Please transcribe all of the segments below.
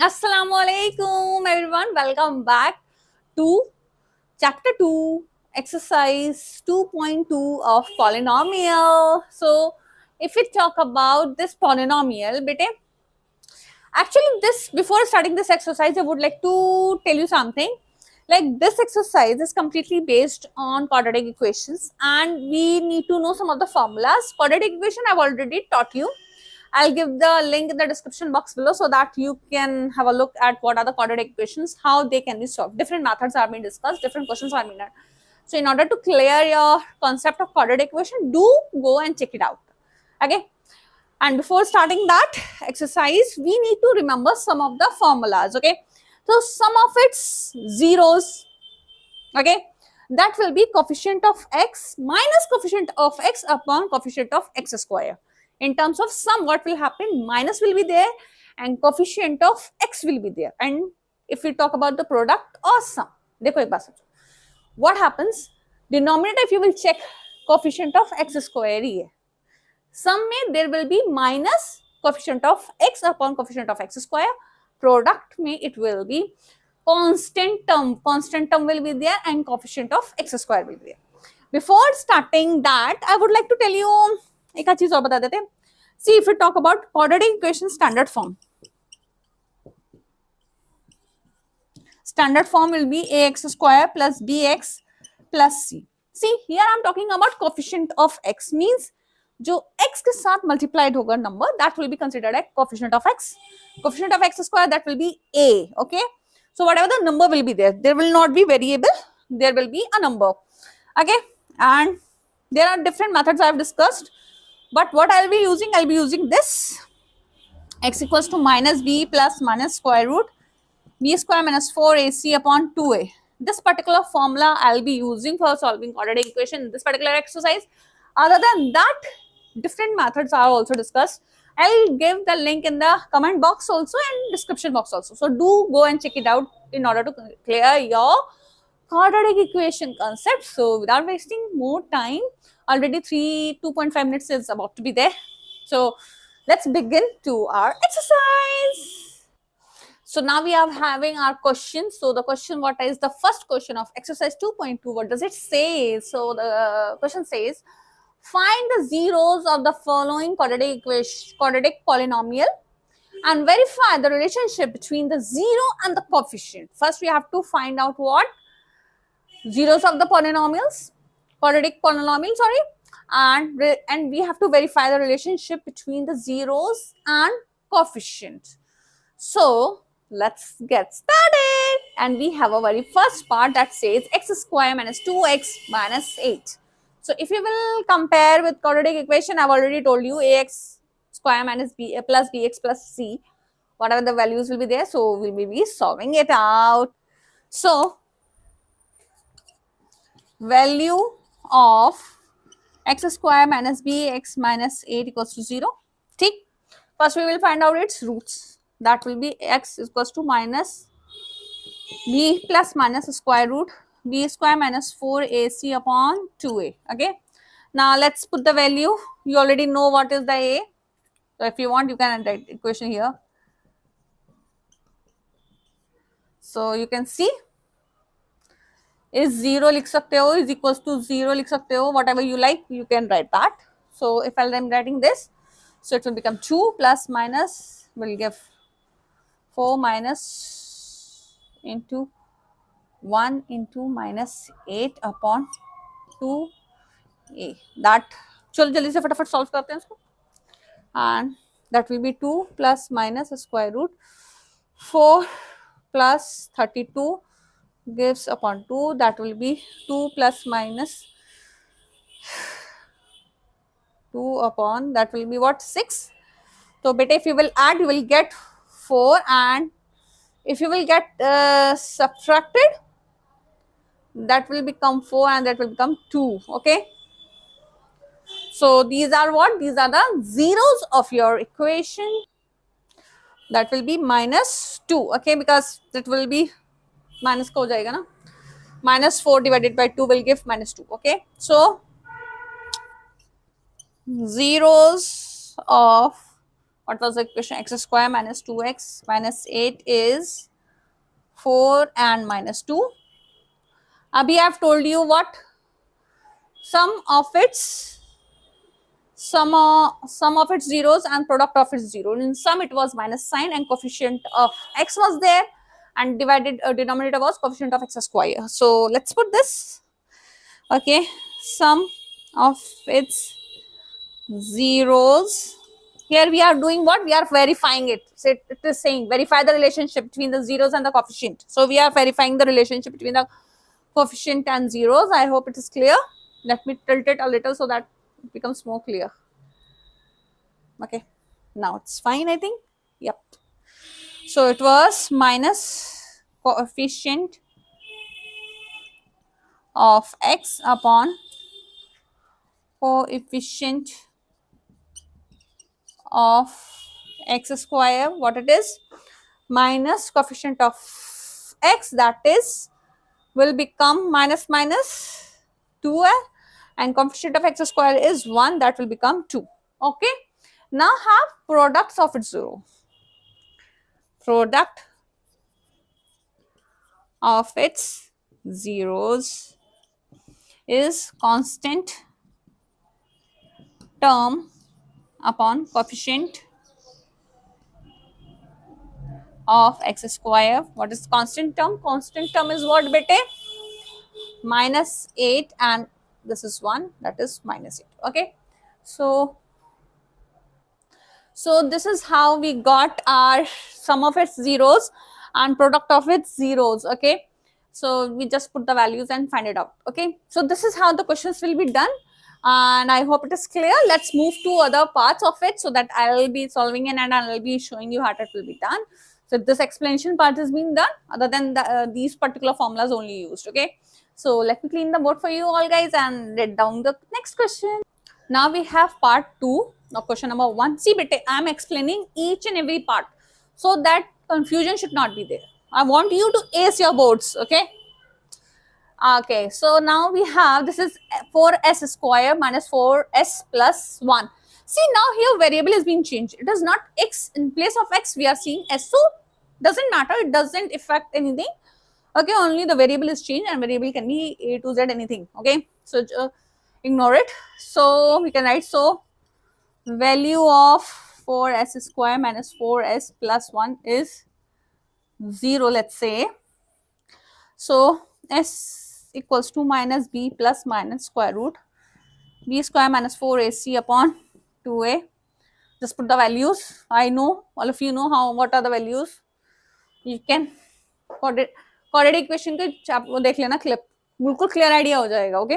Assalamualaikum everyone. Welcome back to chapter 2, exercise 2.2 of polynomial. So, if we talk about this polynomial, bete, actually this before starting this exercise, I would like to tell you something. Like this exercise is completely based on quadratic equations and we need to know some of the formulas. Quadratic equation I've already taught you. I'll give the link in the description box below so that you can have a look at what are the quadratic equations, how they can be solved. Different methods are being discussed, different questions are being done. So in order to clear your concept of quadratic equation, do go and check it out. Okay. And before starting that exercise, we need to remember some of the formulas. Okay. So some of its zeros. Okay. That will be coefficient of x minus coefficient of x upon coefficient of x square. In terms of sum, what will happen? Minus will be there and coefficient of x will be there. And if we talk about the product or sum, देखो एक बात समझो. What happens? Denominator, if you will check, coefficient of x square ही है. Sum में there will be minus coefficient of x upon coefficient of x square. Product में it will be constant term will be there and coefficient of x square will be there. Before starting that, I would like to tell you एक चीज और बता देते हैं. See, if we talk about quadratic equation standard form will be ax square plus bx plus c. See, here I am talking about coefficient of x, means जो x के साथ multiplied होगा number, that will be considered as coefficient of x. Coefficient of x square, that will be a. Okay, so whatever the number will be there will not be variable, there will be a number. Okay, and there are different methods I have discussed, but what I'll be using this x equals to minus b plus minus square root b square minus 4ac upon 2a. This particular formula I'll be using for solving quadratic equation in this particular exercise. Other than that, different methods are also discussed. I'll give the link in the comment box also and description box also. So do go and check it out in order to clear your quadratic equation concept. So without wasting more time, already 2.5 minutes is about to be there. So let's begin to our exercise. So now we are having our question. So the question, what is the first question of exercise 2.2? What does it say? So the question says, find the zeros of the following quadratic polynomial and verify the relationship between the zero and the coefficient. First, we have to find out what? Zeros of the quadratic polynomial, and we have to verify the relationship between the zeros and coefficient. So let's get started. And we have a very first part that says x square minus 2x minus 8. So if you will compare with quadratic equation, I've already told you ax square minus b plus bx plus c, whatever the values will be there. So we will be solving it out. So value of x square minus bx minus 8 equals to 0. ठीक. First we will find out its roots. That will be x equals to minus b plus minus square root b square minus 4ac upon 2a. Okay. Now let's put the value. You already know what is the a. So if you want, you can write equation here. So you can see is 0 लिख सकते हो, is equals to 0 लिख सकते हो, whatever you like, you can write that. So if I'm writing this, so it will become 2 plus minus will give 4 minus into 1 into minus 8 upon 2a. That चलो जल्दी से फटाफट solve करते हैं इसको. And that will be 2 plus minus square root 4 plus 32 gives upon 2, that will be 2 plus minus 2 upon, that will be what, 6. So beta, if you will add, you will get 4, and if you will get subtracted, that will become 4 and that will become 2. Okay, so these are what? These are the zeros of your equation. That will be minus 2. Okay, because that will be minus ko ho jayega na. Minus 4 divided by 2 will give minus 2. Okay, so zeros of What was the equation? X square minus 2x minus 8 is 4 and minus 2. Abhi I have told you what? Sum of its zeros and product of its zero. In sum it was minus sign and coefficient of x was there, and divided denominator was coefficient of x square. So let's put this. Okay, sum of its zeros. Here we are doing what? We are verifying it. So it is saying verify the relationship between the zeros and the coefficient. So we are verifying the relationship between the coefficient and zeros. I hope it is clear. Let me tilt it a little so that it becomes more clear. Okay, now it's fine, I think. Yep. So it was minus coefficient of x upon coefficient of x square. What it is? Minus coefficient of x, that is will become minus minus 2, and coefficient of x square is 1, that will become 2. Okay, now have products of its zero. Product of its zeros is constant term upon coefficient of x square. What is constant term? Constant term is what, bete? Minus 8, and this is 1, that is minus 8. Okay, so this is how we got our sum of its zeros and product of its zeros. Okay, so we just put the values and find it out. Okay, so this is how the questions will be done, and I hope it is clear. Let's move to other parts of it so that I will be solving it and I will be showing you how it will be done. So this explanation part is being done, other than these particular formulas only used. Okay, so let me clean the board for you all guys and write down the next question. Now we have part 2 of question number 1. See, bete, I am explaining each and every part so that confusion should not be there. I want you to ace your boards. Okay. Okay, so now we have, this is 4s square minus 4s plus 1. See, now here variable is being changed. It is not x. In place of x we are seeing s. So doesn't matter, it doesn't affect anything. Okay, only the variable is changed, and variable can be a to z anything. Okay, so ignore it. So we can write, so value of 4s square minus 4s plus 1 is 0, let's say. So s equals to minus b plus minus square root b square minus 4ac upon 2a. Just put the values. I know all of you know what are the values. You can quadratic equation के वो देख लेना clip, बिल्कुल clear idea हो जाएगा. Okay,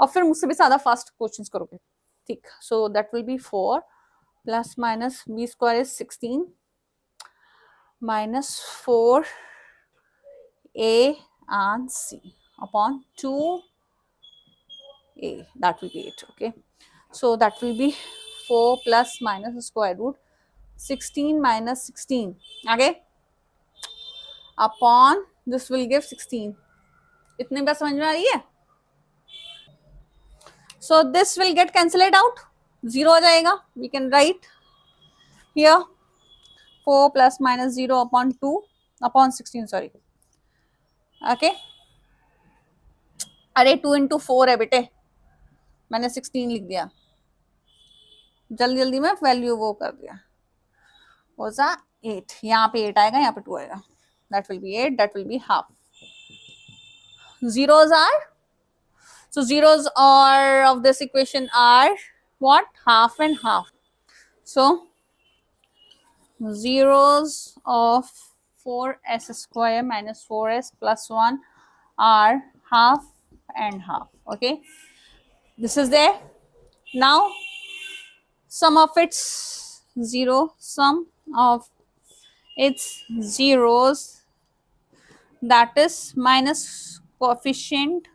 और फिर मुझसे भी ज्यादा फास्ट क्वेश्चंस करोगे. ठीक, so that will be 4 plus minus b square is 16 minus 4a and c upon 2a, that will be it. Okay, so that will be 4 plus minus square root 16 minus 16 okay upon this will give 16. इतने बात समझ में आ रही है? So this will get cancelled out, 0 हो जाएगा. We can write here 4 plus minus 0 upon 2 upon 16, sorry. Okay, अरे 2 into 4 है बेटे, मैंने 16 लिख दिया, जल्दी जल्दी में वैल्यू वो कर दिया. was a 8, यहाँ पे 8 आएगा, यहाँ पे 2 आएगा. That will be 8, that will be half. Zeros are, so zeros are of this equation are what? Half and half. So zeros of 4s square minus 4s plus 1 are half and half. Okay, this is there. Now sum of its zeros, that is minus coefficient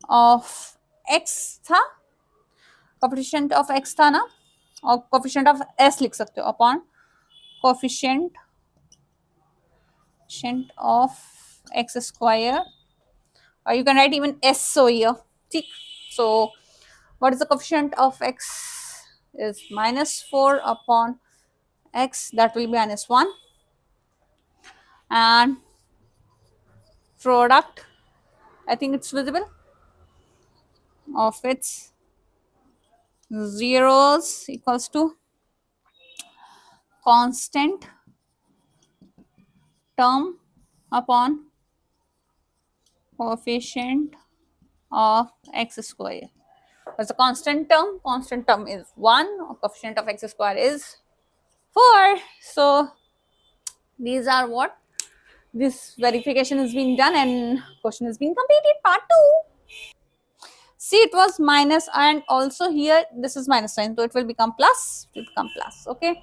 of x था, coefficient of x था ना, और coefficient of s लिख सकते हो upon coefficient of x square, or you can write even s so here. So what is the coefficient of x is minus 4 upon x, that will be minus 1, and product, I think it's visible, of its zeros equals to constant term upon coefficient of x square. What's the constant term? Constant term is 1, coefficient of x square is 4. So these are what this verification is being done and question is being completed. Part 2. See, it was minus, and also here this is minus sign, so it will become plus. It will become plus. Okay.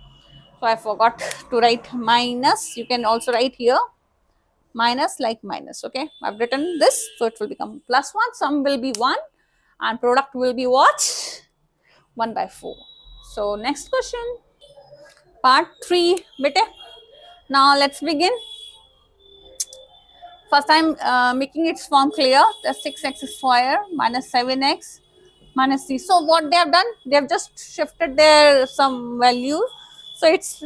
So I forgot to write minus. You can also write here minus like minus. Okay. I've written this, so it will become plus 1. Sum will be 1, and product will be what? 1 by 4. So next question. Part 3. Bete. Now let's begin. First I'm making its form clear. The 6x square minus 7x minus 3. So what they have done? They have just shifted their some values. So it's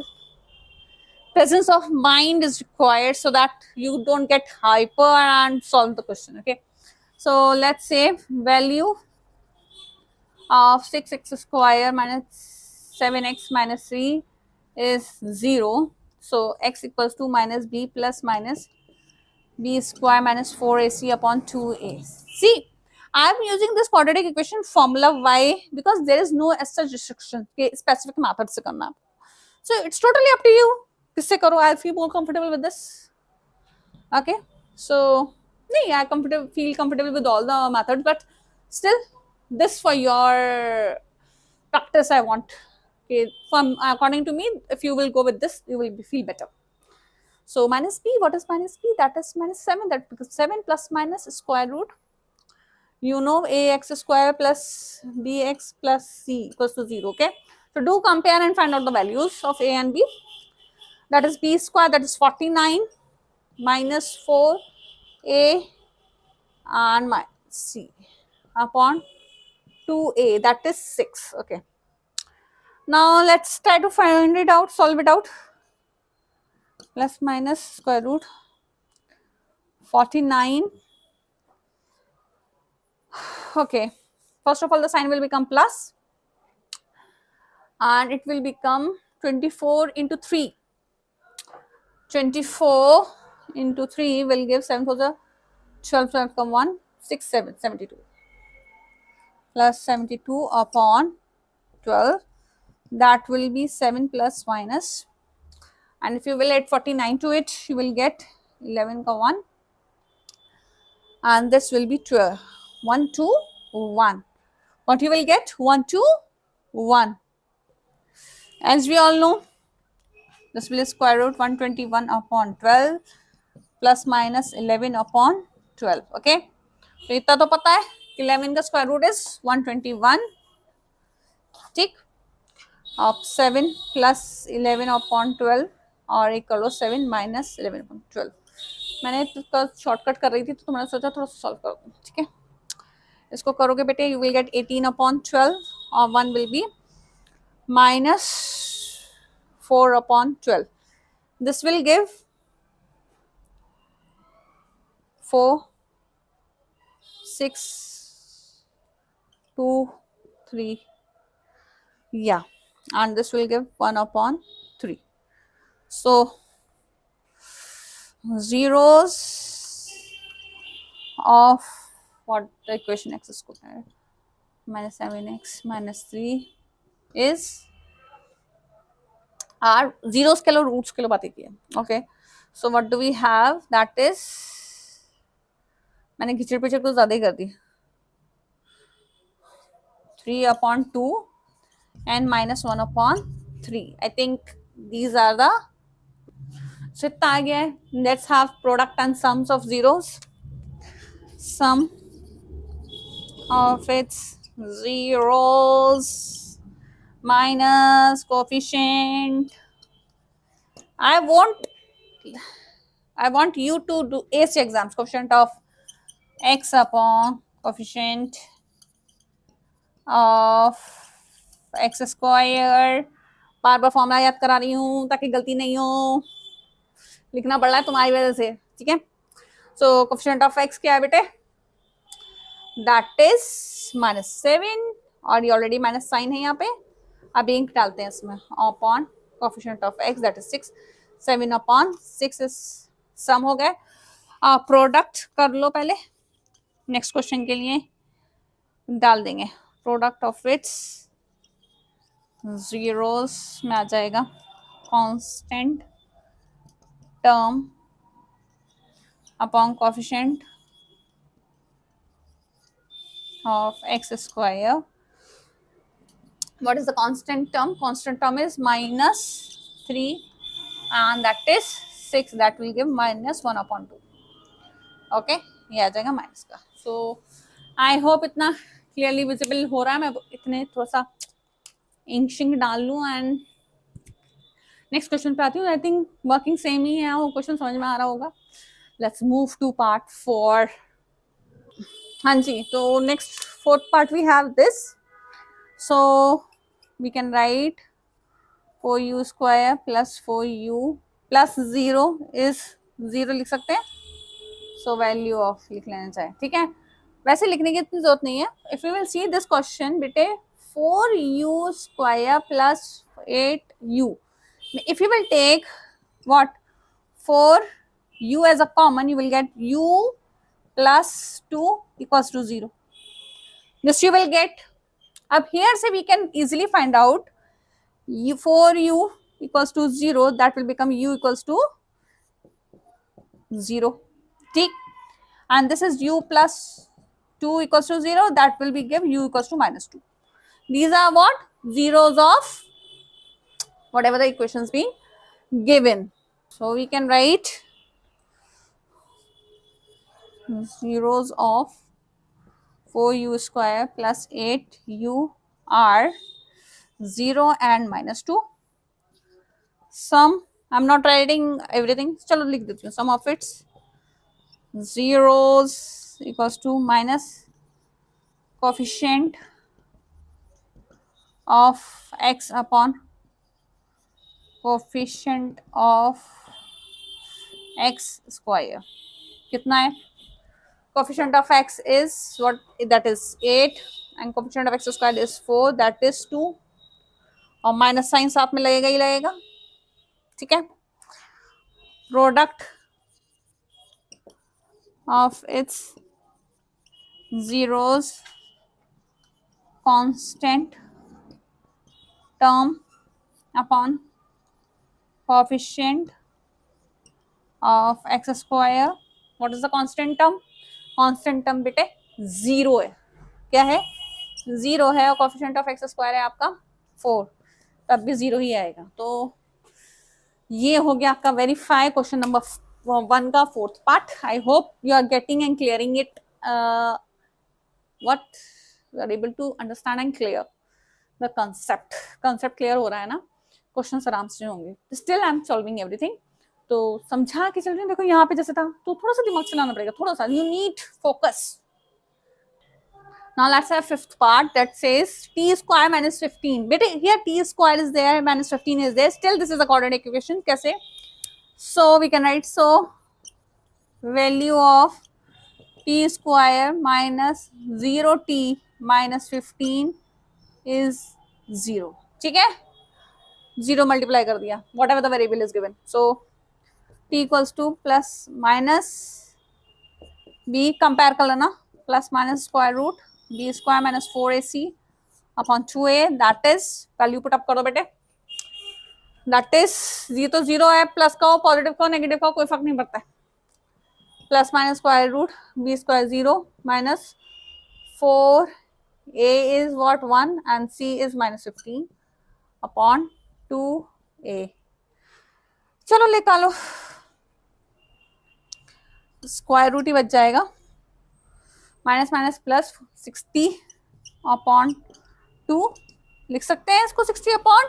presence of mind is required so that you don't get hyper and solve the question. Okay. So let's say value of 6x square minus 7x minus 3 is 0. So x equals to minus b plus minus b square minus 4ac upon 2a. See, I am using this quadratic equation formula. Why? Because there is no such restriction. Okay, specific method se karna. So it's totally up to you. Kisse karo, I feel more comfortable with this. Okay, so I feel comfortable with all the methods, but still, this for your practice I want. Okay, from according to me, if you will go with this, you will feel better. So minus b, what is minus b? That is minus 7. That because 7 plus minus square root. You know ax square plus bx plus c equals to 0. Okay. So do compare and find out the values of a and b. That is b square, that is 49 minus 4 a and minus c upon 2a, that is 6. Okay. Now let's try to find it out, solve it out. Plus minus square root 49. Okay, first of all the sign will become plus and it will become 24 into 3. 24 into 3 will give 7 for the 12, 12 come 1, 6, 7, 72 plus 72 upon 12, that will be 7 plus minus, and if you will add 49 to it, you will get 11 ka 1, and this will be 12. 1, 2, 1. What you will get? 1, 2, 1. As we all know, this will square root 121 upon 12 plus minus 11 upon 12. Okay. So इतना तो पता है 11 का square root is 121. ठीक. Of 7 plus 11 upon 12 और एक कर लो 7 minus 11 upon 12. मैंने इसका शॉर्टकट कर रही थी तो मैंने सोचा थोड़ा सॉल्व कर दूँ. ठीक है. इसको करोगे बेटे, you will get 18 upon 12 और 1 will be minus 4 upon 12. This will give 4, 6, 2, 3. Yeah, and this will give 1 upon 3. So zeros of what the equation x square minus 7x minus 3 is are zeros ke lo roots ke lo baat ki hai. Okay, so what do we have? That is मैंने खिचड़ पिचड़ को ज्यादा ही कर दी. 3 upon 2 and minus 1 upon 3. I think these are the. So इतना आ गया है. Let's have product and sums of zeros. Sum of its zeros minus coefficient. I want you to do AC exams. Coefficient of x upon coefficient of x square, bar bar formula याद करा रही हूँ ताकि गलती नहीं हो, लिखना पड़ रहा है तुम्हारी वजह से, ठीक है। सो कोफिशिएंट ऑफ एक्स क्या है बेटे, दैट इज -7, और ये ऑलरेडी माइनस साइन है यहाँ पे, अब इंक डालते हैं इसमें, upon coefficient of x that is 6, 7 upon 6 is sum हो गए। प्रोडक्ट कर लो पहले, नेक्स्ट क्वेश्चन के लिए डाल देंगे, प्रोडक्ट ऑफ इट्स जीरोस में आ जाएगा constant term upon coefficient of x square. What is the constant term? Constant term is -3 and that is 6, that will give -1 upon 2. Okay, ये आ जाएगा माइनस का। So I hope इतना clearly visible हो रहा है, मैं इतने थोड़ा सा इंशिंग डाल लूँ एंड नेक्स्ट क्वेश्चन पे आती हूँ। आई थिंक वर्किंग सेम ही है, वो क्वेश्चन समझ में आ रहा होगा। Let's move to part 4। हाँ जी, तो next fourth part we have this, so we can write 4u square plus 4u प्लस 0 इज 0 लिख सकते हैं, सो वैल्यू ऑफ लिख लेना चाहिए, ठीक है। वैसे लिखने की इतनी जरूरत नहीं है। If you will see this question बेटे, 4u square plus 8u, if you will take what 4u as a common, you will get u plus 2 equals to 0. This you will get. Up here say we can easily find out 4u equals to 0, that will become u equals to 0, ठीक, and this is u plus 2 equals to 0, that will be give u equals to -2. These are what zeros of whatever the equations being given. So we can write zeros of 4u square plus 8u are 0 and -2. Sum, I'm not writing everything, चलो लिख देती हूँ, sum of its zeros equals to minus coefficient of x upon coefficient of x square. कितना है? Coefficient of x is what, that is 8 and coefficient of x square is 4, that is 2, और minus sign साथ में लगेगा ही लगेगा, ठीक है। Product of its zeros constant term upon coefficient of x square. What is the constant term? Constant term बेटे 0 है, क्या है? 0 है, और कोएफिशिएंट ऑफ एक्स स्क्वायर है आपका 4, तब भी 0 ही आएगा। तो ये हो गया आपका वेरीफाई क्वेश्चन नंबर 1 का fourth part. I hope you are getting and clearing it, what you are able to understand and clear the concept clear हो रहा है ना, क्वेश्चन आराम से होंगे। Still I am solving everything, तो समझा के चल रही हूँ। देखो यहाँ पे जैसे था, तो थोड़ा सा दिमाग चलाना पड़ेगा, थोड़ा सा, you need focus. Now let's have fifth part that says t square minus 15. Beta, here t square is there, minus 15 is there. Still this is a quadratic equation. कैसे? So we can write, so value of t square minus 0t minus 15 is 0. ठीक है? 0 multiply कर दिया, whatever the variable is given. So t equals to plus minus b, compare कर लेना, plus minus square root b square minus 4ac upon 2a, that is value put up कर दो बेटे, that is ये तो 0 है, प्लस का हो, पॉजिटिव का हो, नेगेटिव का हो, कोई फर्क नहीं पड़ता है। Plus minus square root b square 0 minus 4a is what 1 and c is -15 upon 2a। चलो निकालो, स्क्वायर रूट ही बच जाएगा, माइनस माइनस प्लस 60 अपॉन 2 लिख सकते हैं इसको, 60 अपॉन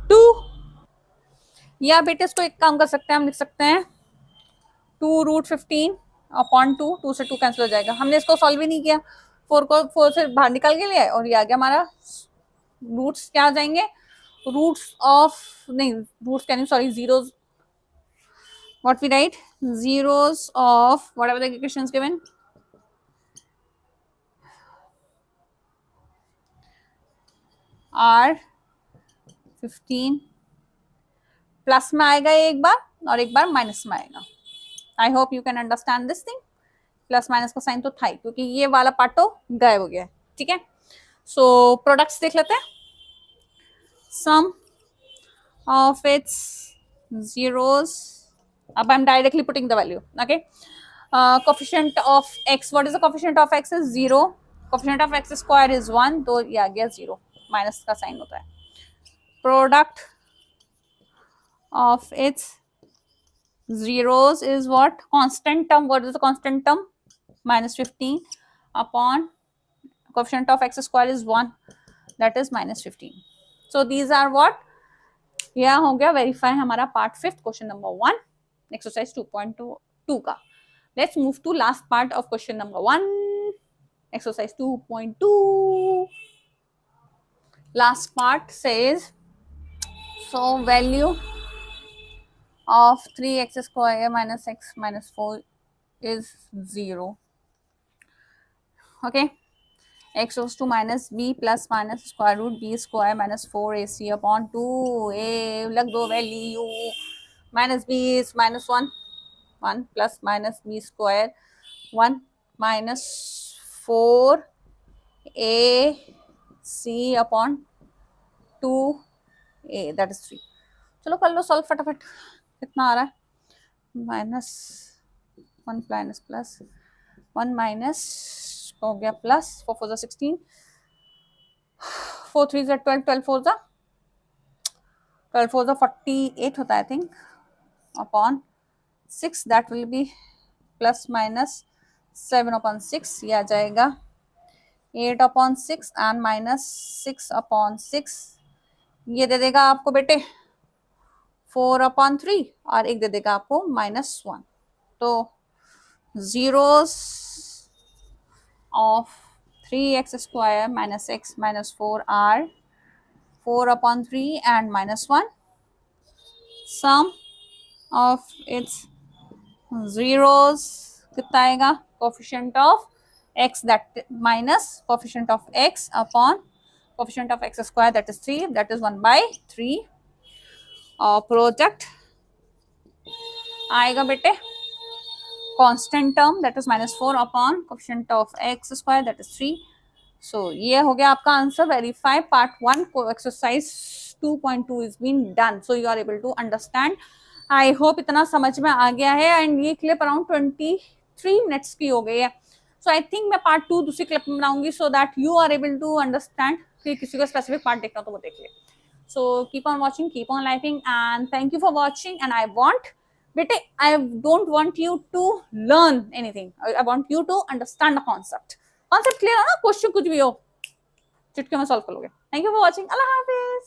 2, या बेटे इसको एक काम कर सकते हैं, हम लिख सकते हैं 2 रूट 15 अपॉन 2, 2 से 2 कैंसिल हो जाएगा। हमने इसको सॉल्व ही नहीं किया, 4 को 4 से बाहर निकाल के लिया और ये आ गया हमारा रूट्स क्या आ जाएंगे, रूट्स ऑफ, नहीं रूट्स क्या नहीं, sorry zeros, what we write, zeros of whatever the equations given, are 15, plus में आएगा एक बार और एक बार माइनस में आएगा. आई hope you can understand this thing. Plus minus का साइन तो था ही, क्योंकि ये वाला पार्ट तो गायब हो गया है. ठीक है, सो प्रोडक्ट्स देख लेते हैं. सम ऑफ इट्स zeros, अब I am directly putting the value. Okay, coefficient of x, what is the coefficient of x is 0, coefficient of x square is 1, तो ये आ गया 0, माइनस का साइन होता है. Product of its zeros is what, constant term, what is the constant term, minus 15 upon coefficient of x square is 1, that is minus 15. So these are what, यह हो गया verify हमारा पार्ट 5 क्वेश्चन नंबर 1 एक्सरसाइज 2.2 का. Let's move to last part of question number 1 exercise 2.2. Last part says, so value of 3x square minus x minus 4 is 0. Okay, x goes to minus b plus minus square root b square minus 4ac upon 2a. लग दो value, minus b is minus 1, 1 plus minus b square 1 minus 4ac upon 2a, that is 3. चलो कर लो solve फटाफट. कितना आ रहा है, minus 1 minus plus 1 minus हो गया प्लस 4 4 16, 4 3 12, 12 4 48 होता है I think, upon 6, that will B plus minus 7 upon 6, ये आ जाएगा 8 अपॉन 6 एंड माइनस 6 अपॉन 6, ये दे देगा आपको बेटे 4 अपॉन 3 और एक दे देगा आपको माइनस 1. तो zeros of 3x square minus x minus 4 are 4 upon 3 and minus 1. Sum of its zeros कितना आएगा, coefficient of x, that minus coefficient of x upon coefficient of x square, that is 3, that is 1 by 3. Product आएगा बेटे constant term, that is minus 4 upon coefficient of x square, that is 3. So ये हो गया आपका answer. Verify part 1 को exercise 2.2 is been done, so you are able to understand. I hope इतना समझ में आ गया है. एंड ये क्लिप अराउंड 23 मिनट्स की हो गई है. सो आई थिंक मैं पार्ट 2 दूसरी क्लिप में बनाऊंगी, so that you are able to understand. कि किसी को स्पेसिफिक पार्ट देखना तो वो देख ले. So keep on watching, keep on liking, and thank you for watching. And I don't want you to learn anything. I want you to understand the concept. Concept clear है ना? Question कुछ भी हो चुटकी में solve कर लोगे. Thank you for watching. Allah Hafiz.